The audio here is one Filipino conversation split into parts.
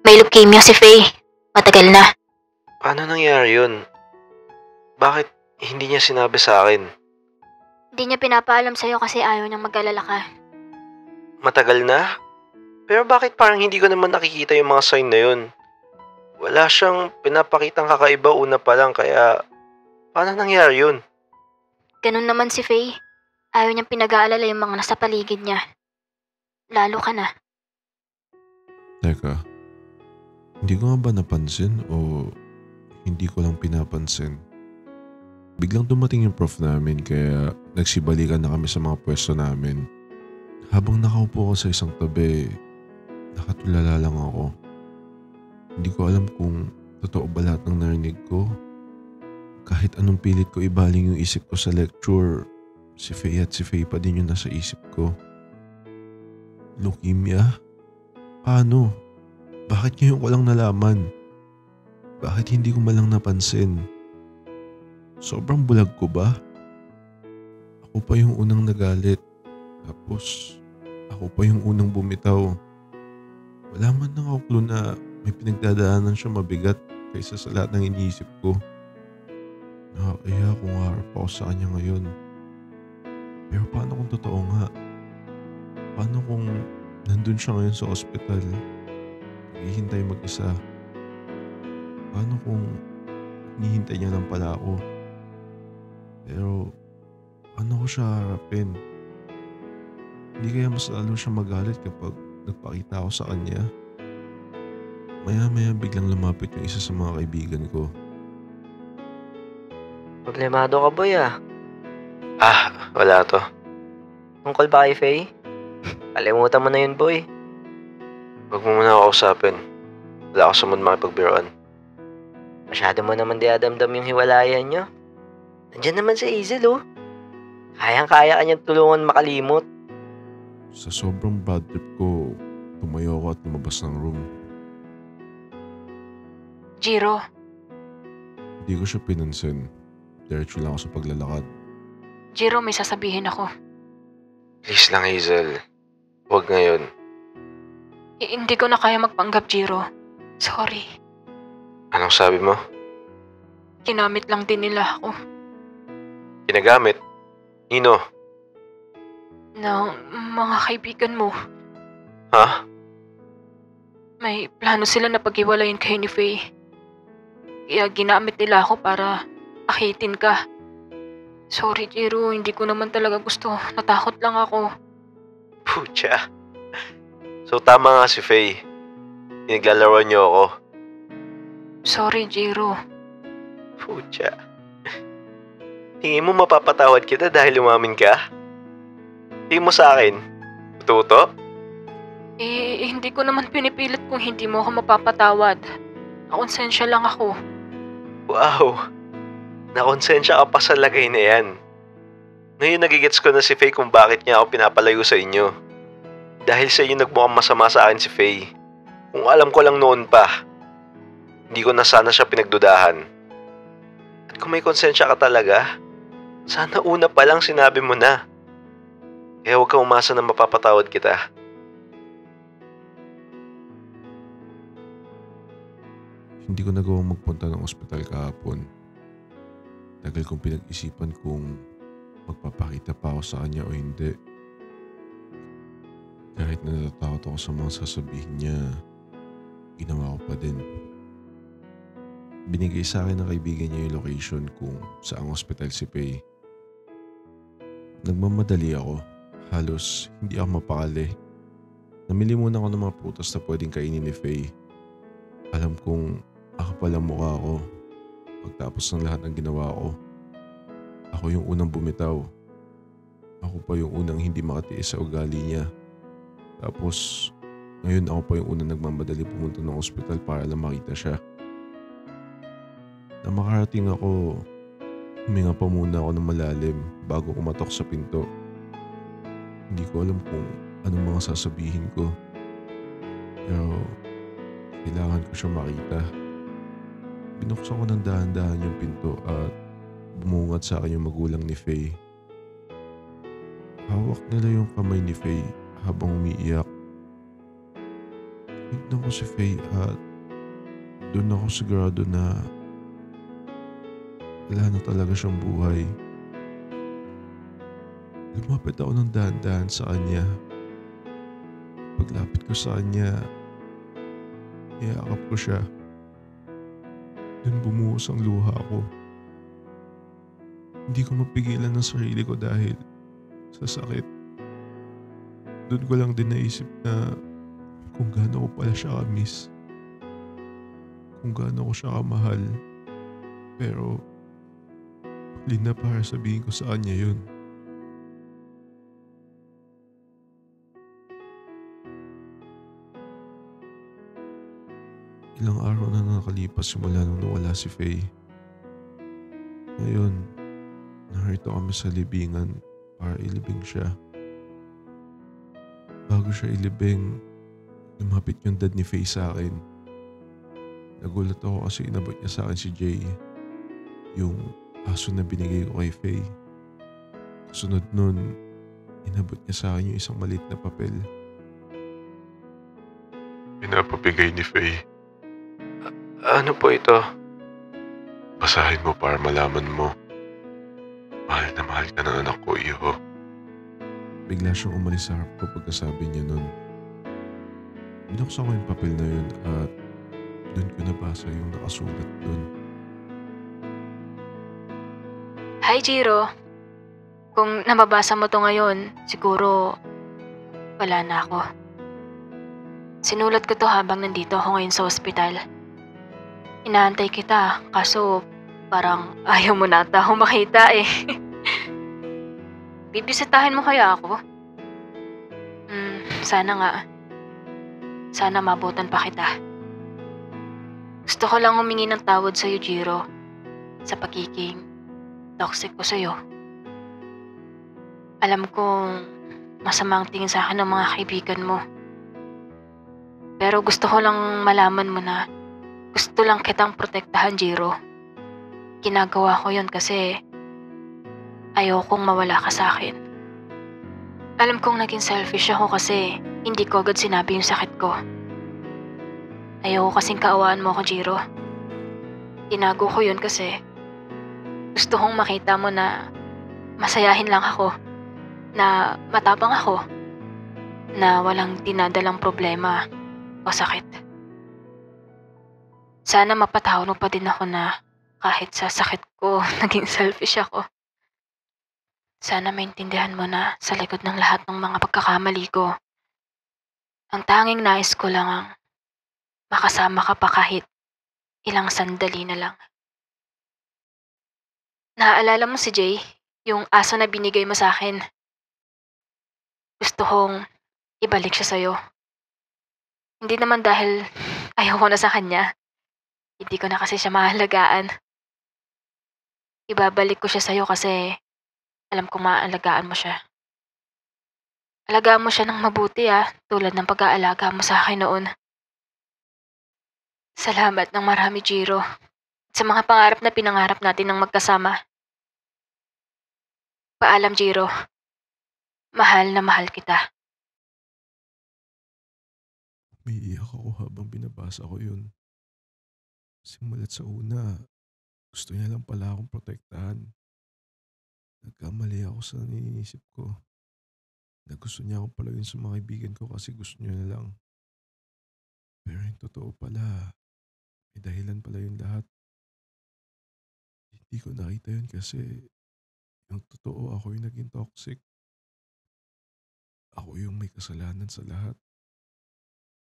May leukemia si Faye. Matagal na. Paano nangyari yun? Bakit hindi niya sinabi sa akin? Hindi niya pinapaalam sa'yo kasi ayaw niyang mag-alala ka. Matagal na? Pero bakit parang hindi ko naman nakikita yung mga sign na yun? Wala siyang pinapakitang kakaiba una pa lang kaya paano nangyari yun? Ganun naman si Faye. Ayaw niyang pinag-aalala yung mga nasa paligid niya. Lalo ka na. Teka, hindi ko nga ba napansin o hindi ko lang pinapansin? Biglang dumating yung prof namin kaya nagsibalikan na kami sa mga pwesto namin. Habang nakaupo ako sa isang tabi, nakatulala lang ako. Hindi ko alam kung totoo ba lahat ng narinig ko. Kahit anong pilit ko ibaling yung isip ko sa lecture, si Faye at si Faye pa din yung nasa isip ko. Leukemia? Paano? Bakit ngayon ko lang nalaman? Bakit hindi ko malang napansin? Sobrang bulag ko ba? Ako pa yung unang nagalit. Tapos, ako pa yung unang bumitaw. Wala man lang ako clue na may pinagdadaanan siya mabigat kaysa sa lahat ng iniisip ko. Nakakaya kung harap ako sa kanya ngayon. Pero paano kung totoo nga? Paano kung nandun siya ngayon sa ospital? Naghihintay mag-isa. Paano kung hinihintay niya lang pala ako? Pero paano ko siya harapin? Hindi kaya mas lalo siya magalit kapag nagpakita ako sa kanya? Maya-maya biglang lumapit yung isa sa mga kaibigan ko. Problemado ka, boy, ah. Wala to. Tungkol ba kay Faye? Kalimutan mo na yun, boy. Huwag mo muna ako usapin. Wala ako sa mood makipagbiroan. Masyado mo naman diadamdam yung hiwalayan nyo. Nandiyan naman si Hazel, oh. Kayang-kaya ka niyang tulungan makalimot. Sa sobrang bad trip ko, tumayo ako at lumabas ng room. Jiro, Hindi ko siya pinansin. Diretso lang ako sa paglalakad. Jiro, may sasabihin ako. Please lang, Hazel. Huwag ngayon. Hindi ko na kaya magpanggap, Jiro. Sorry. Anong sabi mo? Kinamit lang din nila ako. Ginagamit? Nino? Ng mga kaibigan mo. Ha? May plano sila na paghiwalayin kayo ni Faye. Kaya ginamit nila ako para akitin ka. Sorry, Jiro. Hindi ko naman talaga gusto. Natakot lang ako. Pucha. So tama nga si Faye. Pinaglalaroan niyo ako. Sorry, Jiro. Pucha. Tingin mo mapapatawad kita dahil umamin ka? Tingin mo sa akin? Tuto? Hindi ko naman pinipilit kung hindi mo ako mapapatawad. Nakonsensya lang ako. Wow. Nakonsensya ka pa sa lagay na yan. Ngayon nagigets ko na si Faye kung bakit niya ako pinapalayo sa inyo. Dahil sa inyo nagmukhang masama sa akin si Faye. Kung alam ko lang noon pa, hindi ko na sana siya pinagdudahan. At kung may konsensya ka talaga, sana una pa lang sinabi mo na. Kaya huwag kang umasa na mapapatawad kita. Hindi ko nagawang magpunta ng ospital kahapon. Tagal kong pinag-isipan kung magpapakita pa ako sa kanya o hindi. Kahit na natatakot ako sa mga sasabihin niya, ginawa ko pa din. Binigay sa akin ng kaibigan niya yung location kung saang ospital si Faye. Nagmamadali ako. Halos hindi ako mapakali. Namili muna ako ng mga prutas na pwedeng kainin ni Faye. Alam kong akapal ang mukha ko. Pagtapos ng lahat ng ginawa ko, ako yung unang bumitaw. Ako pa yung unang hindi makatiis sa ugali niya. Tapos, ngayon ako pa yung unang nagmamadali pumunta ng ospital para lang makita siya. Na makarating ako, huminga pa muna ako ng malalim bago kumatok sa pinto. Hindi ko alam kung anong mga sasabihin ko. Pero, kailangan ko siya makita. Binuksan ko ng dahan-dahan yung pinto at bumungad sa akin yung magulang ni Faye. Hawak nila yung kamay ni Faye habang umiiyak. tinignan ko si Faye at doon ako sigurado na wala na talaga siyang buhay. Lumapit ako ng dahan-dahan sa kanya. Paglapit ko sa kanya, niyakap ko siya. Doon bumuhos ang luha ko. Hindi ko mapigilan ng sarili ko dahil sa sakit. Doon ko lang din naisip na kung gaano ko pala siya ka-miss. Kung gaano ko siya kamahal. Pero huli na para sabihin ko sa kanya yun. Ilang araw na nakalipas simula nung nawala si Faye. Ngayon, narito kami sa libingan para ilibing siya. Bago siya ilibing, lumapit yung dad ni Faye sa akin. Nagulat ako kasi inabot niya sa akin si Jay, yung aso na binigay ko kay Faye. Kasunod nun, inabot niya sa akin yung isang maliit na papel. Pinapabigay ni Faye. Ano po ito? Basahin mo para malaman mo. Mahal na mahal ka ng anak ko, iho. Bigla siyang umalis sa harap ko pagkasabi niya nun. Binuksan ko yung papel na yun at doon ko nabasa yung nakasulat doon. Hi, Jiro. Kung nababasa mo to ngayon, siguro wala na ako. Sinulat ko to habang nandito ako ngayon sa ospital. Inaantay kita, kaso parang ayaw mo nata ako makita eh. Bibisitahin mo kaya ako? Sana nga. Sana mabutan pa kita. Gusto ko lang humingi ng tawad sa'yo, Jiro, sa pagiging toxic ko sa'yo. Alam kong masama ang tingin sa akin ng mga kaibigan mo. Pero gusto ko lang malaman mo na gusto lang kitang protektahan, Jiro. Ginagawa ko yun kasi ayokong mawala ka sa akin. Alam kong naging selfish ako kasi hindi ko agad sinabi yung sakit ko. Ayoko kasing kaawaan mo ako, Jiro. Tinago ko yun kasi gusto kong makita mo na masayahin lang ako, na matapang ako, na walang dinadalang problema o sakit. Sana mapatawad mo pa din ako na kahit sa sakit ko, naging selfish ako. Sana maintindihan mo na sa likod ng lahat ng mga pagkakamali ko, ang tanging nais ko lang ang makasama ka pa kahit ilang sandali na lang. Naaalala mo si Jay, yung aso na binigay mo sa akin? Gusto kong ibalik siya sa'yo. Hindi naman dahil ayoko na sa kanya. Hindi ko na kasi siya mahalagaan. Ibabalik ko siya sa'yo kasi alam kong maaalagaan mo siya. Alagaan mo siya ng mabuti tulad ng pag-aalaga mo sa akin noon. Salamat ng marami, Jiro. Sa mga pangarap na pinangarap natin ng magkasama. Paalam, Jiro. Mahal na mahal kita. Umiiyak ako habang binabasa ko yun. Simulat sa una, gusto niya lang pala akong protektahan. Nagkamali ako sa iniisip ko. Na gusto niya akong palagin sa mga kaibigan ko kasi gusto niya na lang. Pero yung totoo pala, may dahilan pala yung lahat. Hindi ko nakita yun kasi yung totoo ako yung naging toxic. Ako yung may kasalanan sa lahat.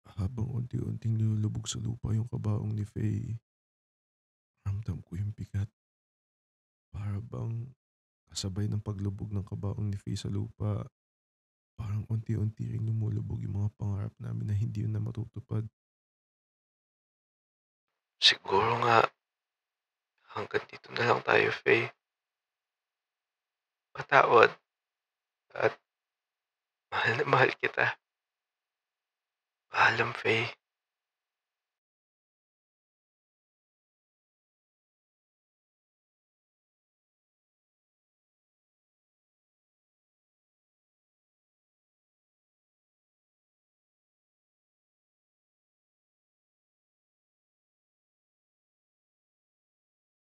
Habang unti-unting nilulubog sa lupa yung kabaong ni Faye, ramdam ko yung bigat. Para bang kasabay ng paglubog ng kabaong ni Faye sa lupa, parang unti-unti ring lumulubog yung mga pangarap namin na hindi yun na matutupad. Siguro nga, hanggang dito na lang tayo, Faye. Patawad. At mahal na mahal kita. Paalam, Faye.